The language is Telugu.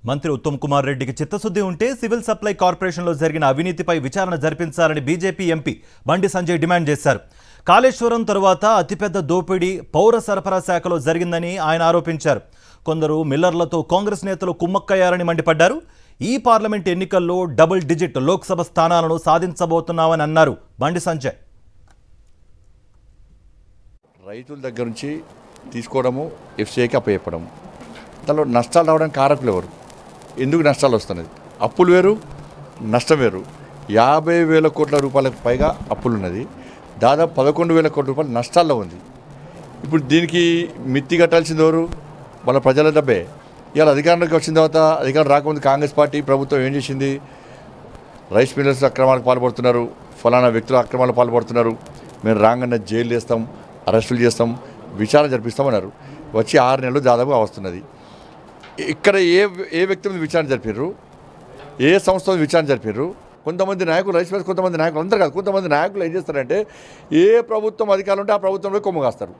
మంత్రి ఉత్తమ్ కుమార్ రెడ్డికి చిత్తశుద్ధి ఉంటే సివిల్ సప్లై కార్పొరేషన్లో జరిగిన అవినీతిపై విచారణ జరిపించాలని BJP MP Bandi Sanjay demand చేశారు. కాళేశ్వరం తరువాత అతిపెద్ద దోపిడీ పౌర సరఫరా శాఖలో జరిగిందని ఆయన ఆరోపించారు. కొందరు మిల్లర్లతో కాంగ్రెస్ నేతలు కుమ్మక్కయ్యారని మండిపడ్డారు. ఈ పార్లమెంట్ ఎన్నికల్లో డబుల్ డిజిట్ లోక్సభ స్థానాలను సాధించబోతున్నామని అన్నారు బండి సంజయ్. రైతుల దగ్గర నుంచి తీసుకోవడము, ఎఫ్సీఐకి అప్పచెప్పడం, దానిలో నష్టాలు రావడానికి కారకులు ఎవరు, ఎందుకు నష్టాలు వస్తున్నది? అప్పులు వేరు, నష్టం వేరు. 50,000 కోట్ల రూపాయలకు పైగా అప్పులున్నది, దాదాపు 11,000 కోట్ల రూపాయలు నష్టాల్లో ఉంది. ఇప్పుడు దీనికి మిత్తి కట్టాల్సింది ఎవరు? మన ప్రజల డబ్బే. ఇవాళ అధికారంలోకి వచ్చిన తర్వాత, అధికారం రాకముందు కాంగ్రెస్ పార్టీ ప్రభుత్వం ఏం చేసింది? రైస్ మిల్లర్స్ అక్రమాలకు పాల్పడుతున్నారు, ఫలానా వ్యక్తులు అక్రమాలకు పాల్పడుతున్నారు, మేము రాగానే జైలు చేస్తాం, అరెస్టులు చేస్తాం, విచారణ జరిపిస్తామన్నారు. వచ్చి 6 నెలలు దాదాపుగా వస్తున్నది. ఇక్కడ ఏ వ్యక్తి మీద విచారణ జరిపారు? ఏ సంస్థ మీద విచారణ జరిపారు? కొంతమంది నాయకులు, రైస్ మిల్లర్స్ కొంతమంది నాయకులు, అందరు కాదు, కొంతమంది నాయకులు ఏం చేస్తారంటే ఏ ప్రభుత్వం అధికారులు ఉంటే ఆ ప్రభుత్వంలో కొమ్ము కాస్తారు.